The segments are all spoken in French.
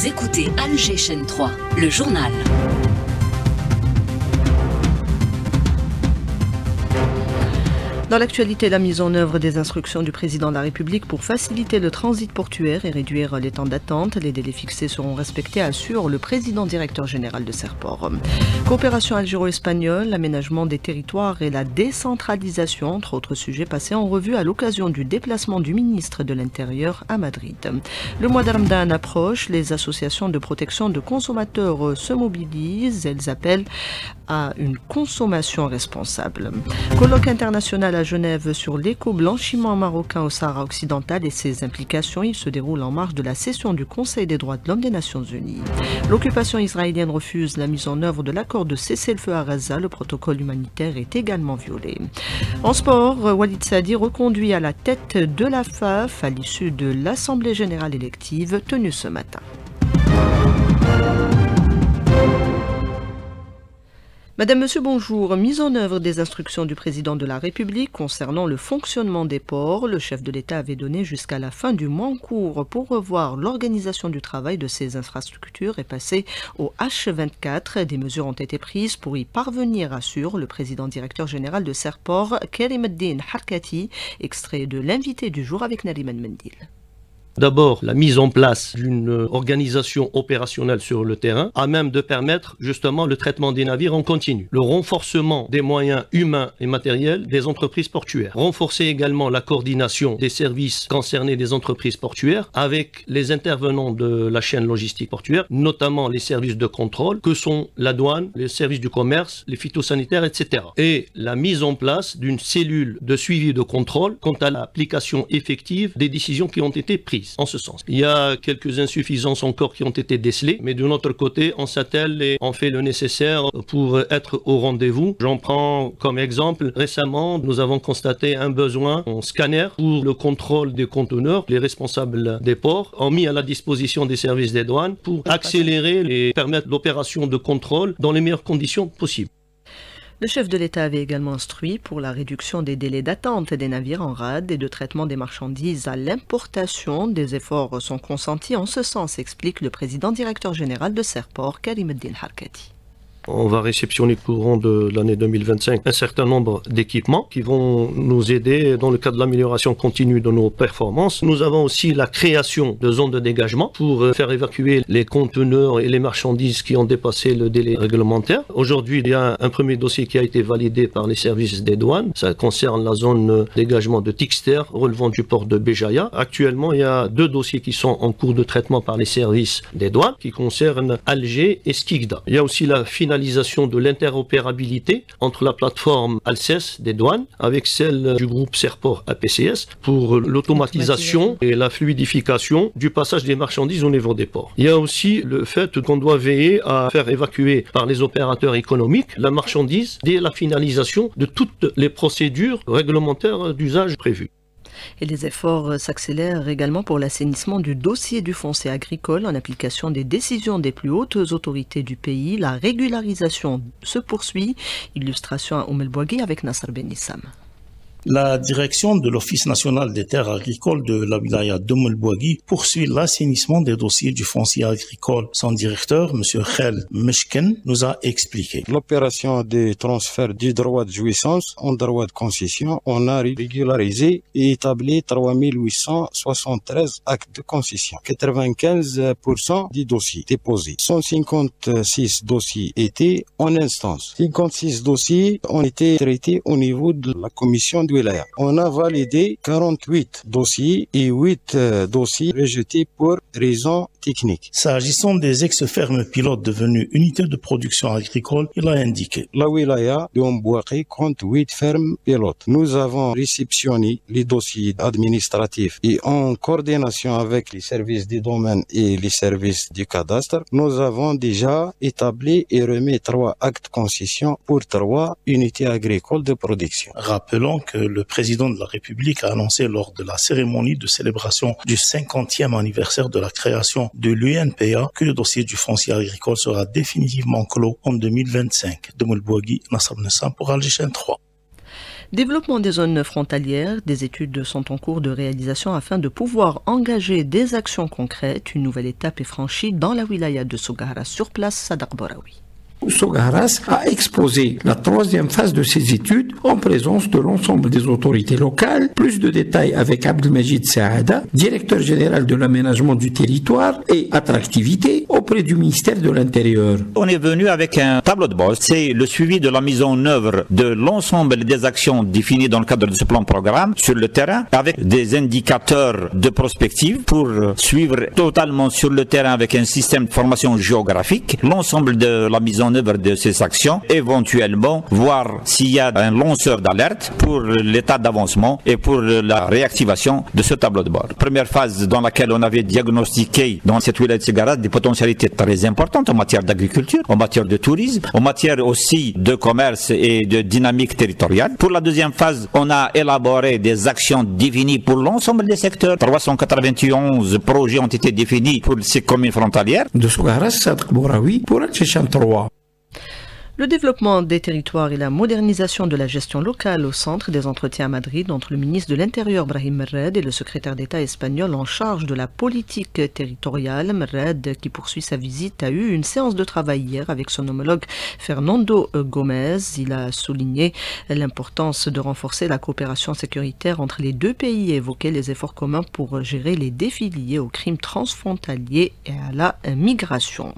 Vous écoutez Alger Chaîne 3, le journal. Dans l'actualité, la mise en œuvre des instructions du président de la République pour faciliter le transit portuaire et réduire les temps d'attente. Les délais fixés seront respectés, assure le président directeur général de Serpor. Coopération algéro-espagnole, l'aménagement des territoires et la décentralisation, entre autres sujets passés en revue à l'occasion du déplacement du ministre de l'Intérieur à Madrid. Le mois de Ramadan approche, les associations de protection de consommateurs se mobilisent. Elles appellent à une consommation responsable. Colloque international à Genève sur l'éco-blanchiment marocain au Sahara occidental et ses implications. Il se déroule en marge de la session du Conseil des droits de l'homme des Nations Unies. L'occupation israélienne refuse la mise en œuvre de l'accord de cessez-le-feu à Gaza. Le protocole humanitaire est également violé. En sport, Walid Saadi reconduit à la tête de la FAF à l'issue de l'Assemblée générale élective tenue ce matin. Madame, Monsieur, bonjour. Mise en œuvre des instructions du président de la République concernant le fonctionnement des ports. Le chef de l'État avait donné jusqu'à la fin du mois en cours pour revoir l'organisation du travail de ces infrastructures et passer au H24. Des mesures ont été prises pour y parvenir, assure le président directeur général de Serpor, Karim Eddin Harkati, extrait de l'invité du jour avec Nariman Mendil. D'abord, la mise en place d'une organisation opérationnelle sur le terrain, à même de permettre justement le traitement des navires en continu. Le renforcement des moyens humains et matériels des entreprises portuaires. Renforcer également la coordination des services concernés des entreprises portuaires avec les intervenants de la chaîne logistique portuaire, notamment les services de contrôle que sont la douane, les services du commerce, les phytosanitaires, etc. Et la mise en place d'une cellule de suivi de contrôle quant à l'application effective des décisions qui ont été prises. En ce sens. Il y a quelques insuffisances encore qui ont été décelées, mais de notre côté, on s'attelle et on fait le nécessaire pour être au rendez-vous. J'en prends comme exemple, récemment, nous avons constaté un besoin en scanner pour le contrôle des conteneurs. Les responsables des ports ont mis à la disposition des services des douanes pour accélérer et permettre l'opération de contrôle dans les meilleures conditions possibles. Le chef de l'État avait également instruit pour la réduction des délais d'attente des navires en rade et de traitement des marchandises à l'importation. Des efforts sont consentis en ce sens, explique le président directeur général de Serpor, Karim Eddin Harkati. On va réceptionner courant de l'année 2025 un certain nombre d'équipements qui vont nous aider dans le cadre de l'amélioration continue de nos performances. Nous avons aussi la création de zones de dégagement pour faire évacuer les conteneurs et les marchandises qui ont dépassé le délai réglementaire. Aujourd'hui, il y a un premier dossier qui a été validé par les services des douanes. Ça concerne la zone de dégagement de Tixter relevant du port de Béjaïa. Actuellement, il y a 2 dossiers qui sont en cours de traitement par les services des douanes qui concernent Alger et Skikda. Il y a aussi la finalisation de l'interopérabilité entre la plateforme Alces des douanes avec celle du groupe Serpor APCS pour l'automatisation et la fluidification du passage des marchandises au niveau des ports. Il y a aussi le fait qu'on doit veiller à faire évacuer par les opérateurs économiques la marchandise dès la finalisation de toutes les procédures réglementaires d'usage prévues. Et les efforts s'accélèrent également pour l'assainissement du dossier du foncier agricole en application des décisions des plus hautes autorités du pays. La régularisation se poursuit. Illustration à Oumel Bouagui avec Nasser Benissam. La direction de l'Office national des terres agricoles de la wilaya d'Oumel Bouagui poursuit l'assainissement des dossiers du foncier agricole. Son directeur, M. Khel Meshken, nous a expliqué. L'opération de transfert du droit de jouissance en droit de concession, on a régularisé et établi 3873 actes de concession. 95% des dossiers déposés. 156 dossiers étaient en instance. 56 dossiers ont été traités au niveau de la commission de wilaya. On a validé 48 dossiers et 8 dossiers rejetés pour raisons techniques. S'agissant des ex-fermes pilotes devenues unités de production agricole, il a indiqué. La wilaya de Mbouakhi compte 8 fermes pilotes. Nous avons réceptionné les dossiers administratifs et en coordination avec les services des domaines et les services du cadastre, nous avons déjà établi et remis 3 actes de concession pour 3 unités agricoles de production. Rappelons que le président de la République a annoncé lors de la cérémonie de célébration du 50e anniversaire de la création de l'UNPA que le dossier du foncier agricole sera définitivement clos en 2025. De Moulbouagui, Nasser Nessam pour Alger Chaîne 3. Développement des zones frontalières, des études sont en cours de réalisation afin de pouvoir engager des actions concrètes. Une nouvelle étape est franchie dans la wilaya de Sougharas. Sur place, Sadaq Boraoui. Sougharas a exposé la troisième phase de ses études en présence de l'ensemble des autorités locales. Plus de détails avec Abdelmajid Saada, directeur général de l'aménagement du territoire et attractivité auprès du ministère de l'Intérieur. On est venu avec un tableau de bord. C'est le suivi de la mise en œuvre de l'ensemble des actions définies dans le cadre de ce plan programme sur le terrain avec des indicateurs de prospective pour suivre totalement sur le terrain avec un système de formation géographique l'ensemble de la mise en œuvre de ces actions, éventuellement voir s'il y a un lanceur d'alerte pour l'état d'avancement et pour la réactivation de ce tableau de bord. Première phase dans laquelle on avait diagnostiqué dans cette wilaya de Sougharas des potentialités très importantes en matière d'agriculture, en matière de tourisme, en matière aussi de commerce et de dynamique territoriale. Pour la deuxième phase, on a élaboré des actions définies pour l'ensemble des secteurs. 391 projets ont été définis pour ces communes frontalières. De Sougharas, Sadaq Boraoui pour Al-Checham 3. Le développement des territoires et la modernisation de la gestion locale au centre des entretiens à Madrid entre le ministre de l'Intérieur Brahim Merred et le secrétaire d'État espagnol en charge de la politique territoriale. Merred, qui poursuit sa visite, a eu une séance de travail hier avec son homologue Fernando Gomez. Il a souligné l'importance de renforcer la coopération sécuritaire entre les deux pays et évoqué les efforts communs pour gérer les défis liés aux crimes transfrontaliers et à la migration.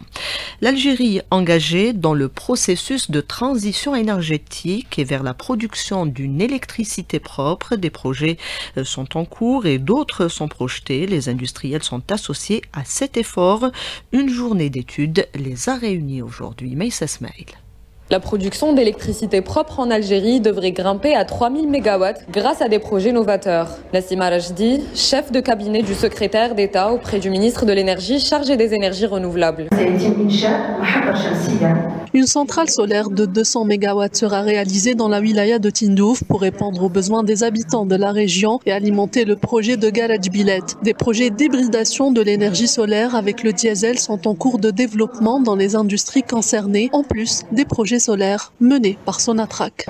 L'Algérie engagée dans le processus de transition énergétique et vers la production d'une électricité propre. Des projets sont en cours et d'autres sont projetés. Les industriels sont associés à cet effort. Une journée d'études les a réunis aujourd'hui. Maïssa Smail. La production d'électricité propre en Algérie devrait grimper à 3000 MW grâce à des projets novateurs. Nassima Rajdi, chef de cabinet du secrétaire d'État auprès du ministre de l'Énergie chargé des énergies renouvelables. Une centrale solaire de 200 MW sera réalisée dans la wilaya de Tindouf pour répondre aux besoins des habitants de la région et alimenter le projet de Garaj Bilet. Des projets d'hybridation de l'énergie solaire avec le diesel sont en cours de développement dans les industries concernées, en plus des projets solaires menés par Sonatrach.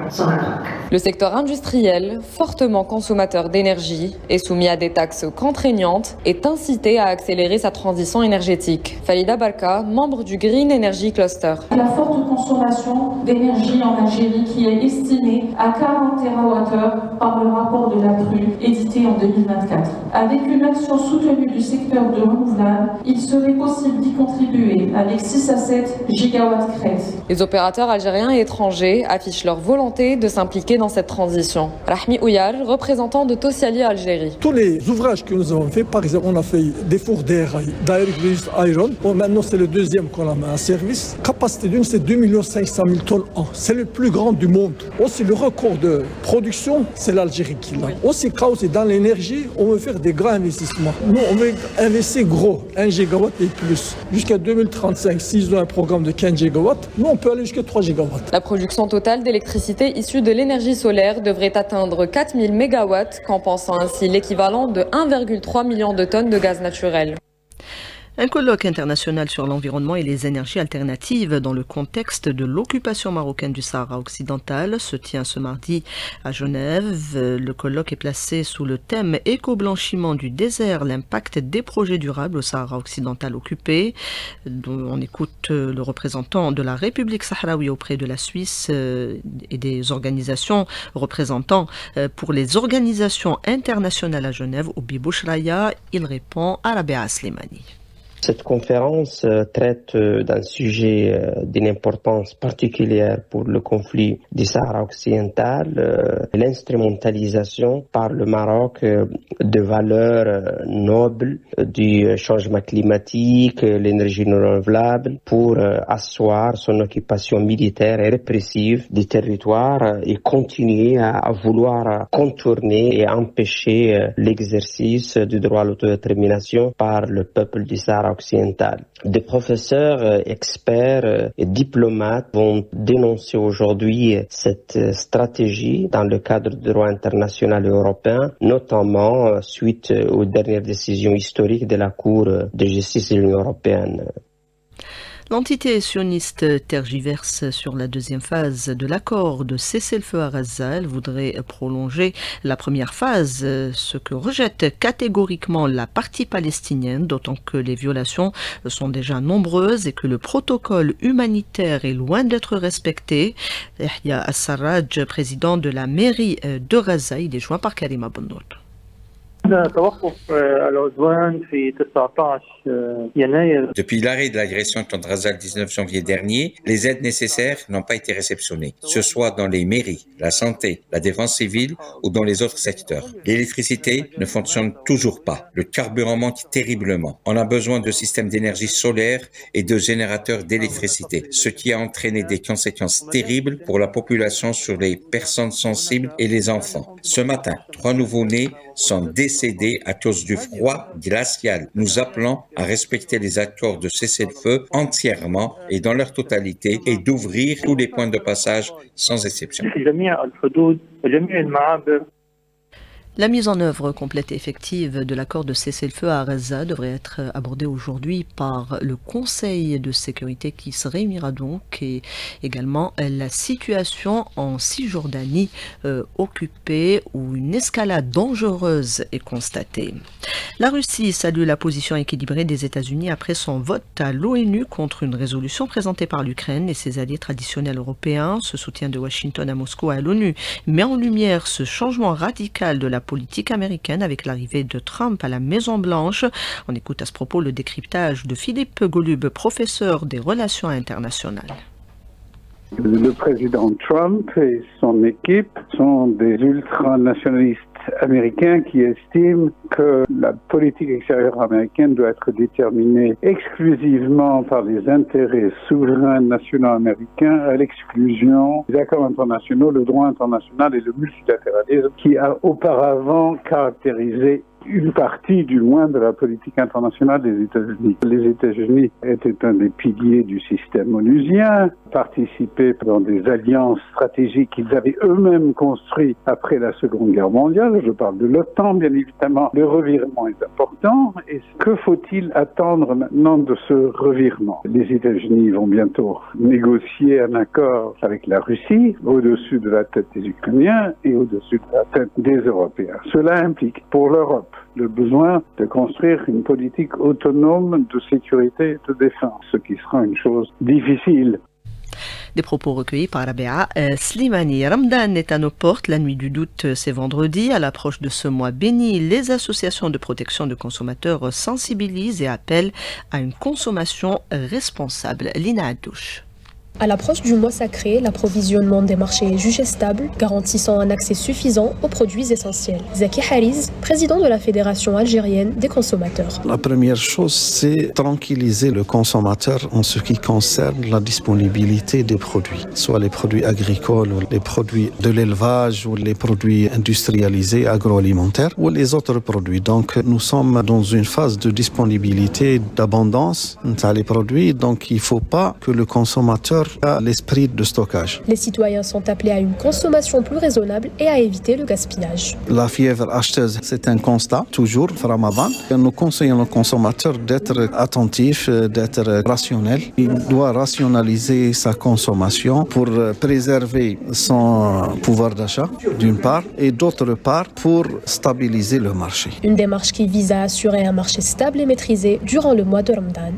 Le secteur industriel, fortement consommateur d'énergie et soumis à des taxes contraignantes, est incité à accélérer sa transition énergétique. Falida Barka, membre du Green Energy Cluster. La forte consommation d'énergie en Algérie qui est estimée à 40 TWh par le rapport de la CRU édité en 2024. Avec une action soutenue du secteur de renouvelables, il serait possible d'y contribuer avec 6 à 7 gigawatts crête. Les opérateurs algériens et étrangers affichent leur volonté de s'impliquer dans cette transition. Rahmi Ouyar, représentant de Tossiali Algérie. Tous les ouvrages que nous avons fait, par exemple, on a fait des fours d'air, Direct Reduced Iron. Bon, maintenant, c'est le deuxième qu'on a mis en service. Capacité d'une, c'est 2 500 000 tonnes an. C'est le plus grand du monde. Aussi, le record de production, c'est l'Algérie qui l'a. Aussi, quand c'est dans l'énergie, on veut faire des grands investissements. Nous, on veut investir gros, 1 gigawatt et plus. Jusqu'à 2035, s'ils ont un programme de 15 gigawatts, nous, on peut aller jusqu'à 3 gigawatts. La production totale d'électricité issue de l'énergie solaire devrait atteindre 4000 MW, compensant ainsi l'équivalent de 1,3 million de tonnes de gaz naturel. Un colloque international sur l'environnement et les énergies alternatives dans le contexte de l'occupation marocaine du Sahara occidental se tient ce mardi à Genève. Le colloque est placé sous le thème éco-blanchiment du désert, l'impact des projets durables au Sahara occidental occupé. On écoute le représentant de la République sahraoui auprès de la Suisse et des organisations représentant pour les organisations internationales à Genève, Oubi Bouchraya. Il répond à Rabea Slimani. Cette conférence traite d'un sujet d'une importance particulière pour le conflit du Sahara occidental, l'instrumentalisation par le Maroc de valeurs nobles du changement climatique, l'énergie renouvelable, pour asseoir son occupation militaire et répressive du territoire et continuer à vouloir contourner et empêcher l'exercice du droit à l'autodétermination par le peuple du Sahara occidental. Des professeurs, experts et diplomates vont dénoncer aujourd'hui cette stratégie dans le cadre du droit international européen, notamment suite aux dernières décisions historiques de la Cour de justice de l'Union européenne. L'entité sioniste tergiverse sur la deuxième phase de l'accord de cessez-le-feu à Gaza. Elle voudrait prolonger la première phase, ce que rejette catégoriquement la partie palestinienne, d'autant que les violations sont déjà nombreuses et que le protocole humanitaire est loin d'être respecté. Yahya Al-Sarraj, président de la mairie de Gaza, il est joint par Karima Bonnout. Depuis l'arrêt de l'agression contre Gaza le 19 janvier dernier, les aides nécessaires n'ont pas été réceptionnées, que ce soit dans les mairies, la santé, la défense civile ou dans les autres secteurs. L'électricité ne fonctionne toujours pas. Le carburant manque terriblement. On a besoin de systèmes d'énergie solaire et de générateurs d'électricité, ce qui a entraîné des conséquences terribles pour la population sur les personnes sensibles et les enfants. Ce matin, 3 nouveaux-nés sont décédés à cause du froid glacial. Nous appelons à respecter les accords de cessez-le-feu entièrement et dans leur totalité et d'ouvrir tous les points de passage sans exception. La mise en œuvre complète et effective de l'accord de cessez-le-feu à Gaza devrait être abordée aujourd'hui par le Conseil de sécurité qui se réunira donc, et également la situation en Cisjordanie occupée où une escalade dangereuse est constatée. La Russie salue la position équilibrée des États-Unis après son vote à l'ONU contre une résolution présentée par l'Ukraine et ses alliés traditionnels européens. Ce soutien de Washington à Moscou et à l'ONU met en lumière ce changement radical de la politique américaine avec l'arrivée de Trump à la Maison-Blanche. On écoute à ce propos le décryptage de Philippe Golub, professeur des relations internationales. Le président Trump et son équipe sont des ultranationalistes américains qui estiment que la politique extérieure américaine doit être déterminée exclusivement par les intérêts souverains nationaux américains à l'exclusion des accords internationaux, le droit international et le multilatéralisme qui a auparavant caractérisé une partie du moins de la politique internationale des États-Unis. Les États-Unis étaient un des piliers du système onusien, participaient dans des alliances stratégiques qu'ils avaient eux-mêmes construites après la Seconde Guerre mondiale. Je parle de l'OTAN, bien évidemment. Le revirement est important. Et que faut-il attendre maintenant de ce revirement? Les États-Unis vont bientôt négocier un accord avec la Russie au-dessus de la tête des Ukrainiens et au-dessus de la tête des Européens. Cela implique pour l'Europe le besoin de construire une politique autonome de sécurité et de défense, ce qui sera une chose difficile. Des propos recueillis par Rabea Slimani. Ramadan est à nos portes. La nuit du doute, c'est vendredi. À l'approche de ce mois béni, les associations de protection de consommateurs sensibilisent et appellent à une consommation responsable. Lina Adouche. À l'approche du mois sacré, l'approvisionnement des marchés est jugé stable, garantissant un accès suffisant aux produits essentiels. Zaki Hariz, président de la Fédération algérienne des consommateurs. La première chose, c'est tranquilliser le consommateur en ce qui concerne la disponibilité des produits, soit les produits agricoles, ou les produits de l'élevage, ou les produits industrialisés, agroalimentaires, ou les autres produits. Donc, nous sommes dans une phase de disponibilité, d'abondance des produits, donc il ne faut pas que le consommateur à l'esprit de stockage. Les citoyens sont appelés à une consommation plus raisonnable et à éviter le gaspillage. La fièvre acheteuse, c'est un constat, toujours, Ramadan. Nous conseillons aux consommateurs d'être attentifs, d'être rationnels. Il doit rationaliser sa consommation pour préserver son pouvoir d'achat, d'une part, et d'autre part, pour stabiliser le marché. Une démarche qui vise à assurer un marché stable et maîtrisé durant le mois de Ramadan.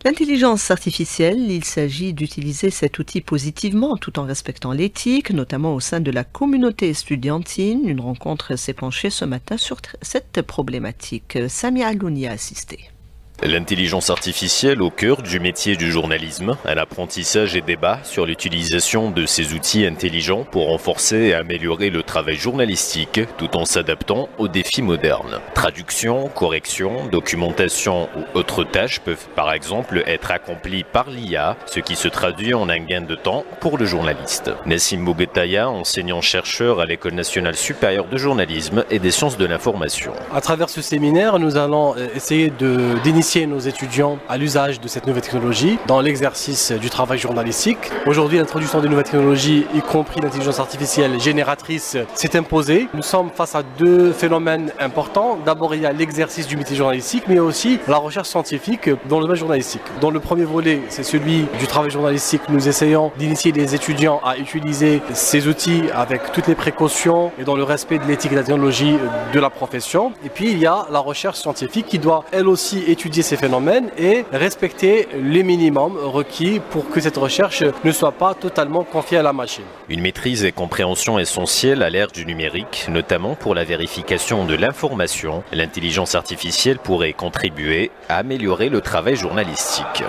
L'intelligence artificielle, il s'agit d'utiliser cet outil positivement tout en respectant l'éthique, notamment au sein de la communauté estudiantine. Une rencontre s'est penchée ce matin sur cette problématique. Sami Alouni a assisté. L'intelligence artificielle au cœur du métier du journalisme, un apprentissage et débat sur l'utilisation de ces outils intelligents pour renforcer et améliorer le travail journalistique tout en s'adaptant aux défis modernes. Traduction, correction, documentation ou autres tâches peuvent par exemple être accomplies par l'IA, ce qui se traduit en un gain de temps pour le journaliste. Nassim Bouguetaya, enseignant-chercheur à l'École nationale supérieure de journalisme et des sciences de l'information. À travers ce séminaire, nous allons essayer d'initier d'initier nos étudiants à l'usage de cette nouvelle technologie dans l'exercice du travail journalistique. Aujourd'hui, l'introduction des nouvelles technologies, y compris l'intelligence artificielle génératrice, s'est imposée. Nous sommes face à deux phénomènes importants. D'abord, il y a l'exercice du métier journalistique, mais aussi la recherche scientifique dans le domaine journalistique. Dans le premier volet, c'est celui du travail journalistique. Nous essayons d'initier les étudiants à utiliser ces outils avec toutes les précautions et dans le respect de l'éthique et de la technologie de la profession. Et puis, il y a la recherche scientifique qui doit, elle aussi, étudier ces phénomènes et respecter les minimums requis pour que cette recherche ne soit pas totalement confiée à la machine. Une maîtrise et compréhension essentielle à l'ère du numérique, notamment pour la vérification de l'information. L'intelligence artificielle pourrait contribuer à améliorer le travail journalistique.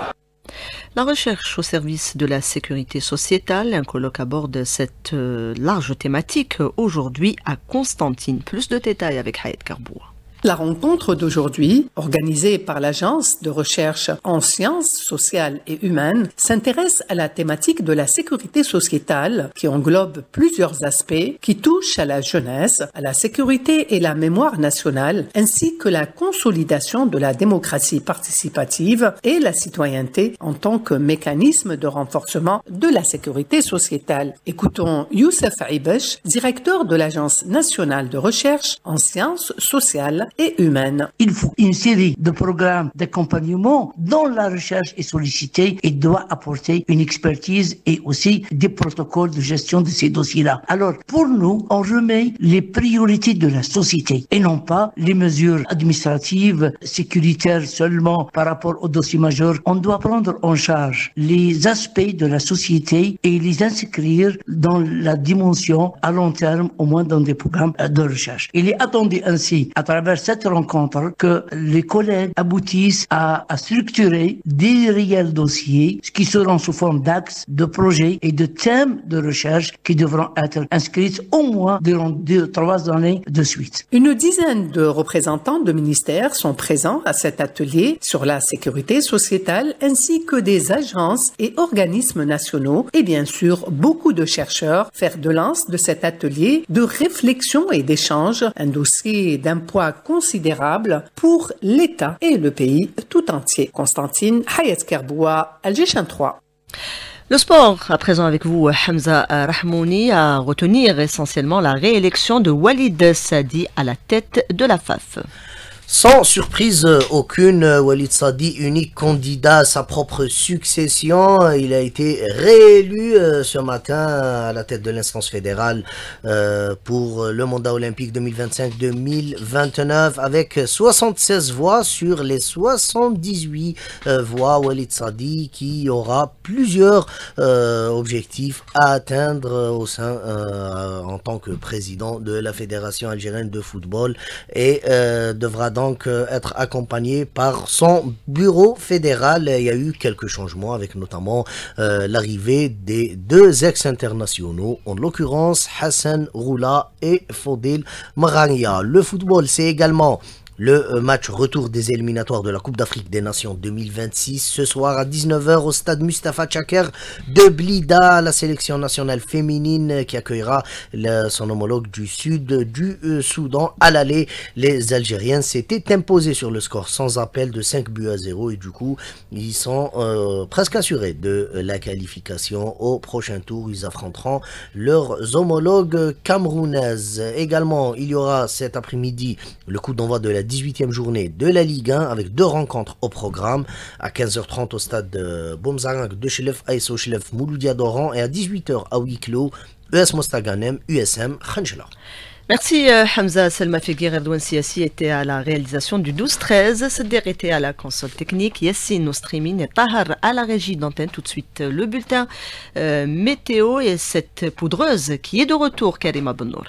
La recherche au service de la sécurité sociétale, un colloque aborde cette large thématique aujourd'hui à Constantine. Plus de détails avec Hayat Karboua. La rencontre d'aujourd'hui, organisée par l'Agence de recherche en sciences sociales et humaines, s'intéresse à la thématique de la sécurité sociétale qui englobe plusieurs aspects qui touchent à la jeunesse, à la sécurité et la mémoire nationale, ainsi que la consolidation de la démocratie participative et la citoyenneté en tant que mécanisme de renforcement de la sécurité sociétale. Écoutons Youssef Aibesh, directeur de l'Agence nationale de recherche en sciences sociales et humaine. Il faut une série de programmes d'accompagnement dont la recherche est sollicitée et doit apporter une expertise et aussi des protocoles de gestion de ces dossiers-là. Alors, pour nous, on remet les priorités de la société et non pas les mesures administratives, sécuritaires seulement par rapport aux dossiers majeurs. On doit prendre en charge les aspects de la société et les inscrire dans la dimension à long terme, au moins dans des programmes de recherche. Il est attendu ainsi, à travers cette rencontre, que les collègues aboutissent à structurer des réels dossiers qui seront sous forme d'axes, de projets et de thèmes de recherche qui devront être inscrits au moins durant 2-3 années de suite. Une dizaine de représentants de ministères sont présents à cet atelier sur la sécurité sociétale ainsi que des agences et organismes nationaux et bien sûr beaucoup de chercheurs, fer de lance de cet atelier de réflexion et d'échange, un dossier d'un poids considérable pour l'État et le pays tout entier. Constantine, Hayat Karboua, Alger 3. Le sport, à présent avec vous, Hamza Rahmouni, à retenir essentiellement la réélection de Walid Sadi à la tête de la FAF. Sans surprise aucune, Walid Sadi, unique candidat à sa propre succession, il a été réélu ce matin à la tête de l'instance fédérale pour le mandat olympique 2025-2029 avec 76 voix sur les 78 voix. Walid Sadi qui aura plusieurs objectifs à atteindre au sein en tant que président de la Fédération algérienne de football et devra donc être accompagné par son bureau fédéral. Il y a eu quelques changements avec notamment l'arrivée des deux ex-internationaux, en l'occurrence Hassan Roula et Fodil Marania. Le football, c'est également le match retour des éliminatoires de la Coupe d'Afrique des Nations 2026 ce soir à 19h au stade Mustafa Tchaker de Blida, la sélection nationale féminine qui accueillera son homologue du sud du Soudan à l'aller. Les Algériennes s'étaient imposées sur le score sans appel de 5-0 et du coup ils sont presque assurés de la qualification au prochain tour. Ils affronteront leurs homologues camerounaises. Également, il y aura cet après-midi le coup d'envoi de la 18e journée de la Ligue 1 avec deux rencontres au programme à 15h30 au stade de Boumzarang de Chelef, ASO Chelef Mouloudia d'Oran et à 18h à huis clos ES Mostaganem, USM Khanjela. Merci Hamza. Selma Fegir, Erdouane Siassi était à la réalisation du 12-13. Seder était à la console technique. Yassine Nostrimine et Tahar à la régie d'antenne. Tout de suite le bulletin météo et cette poudreuse qui est de retour, Karima Bonnour.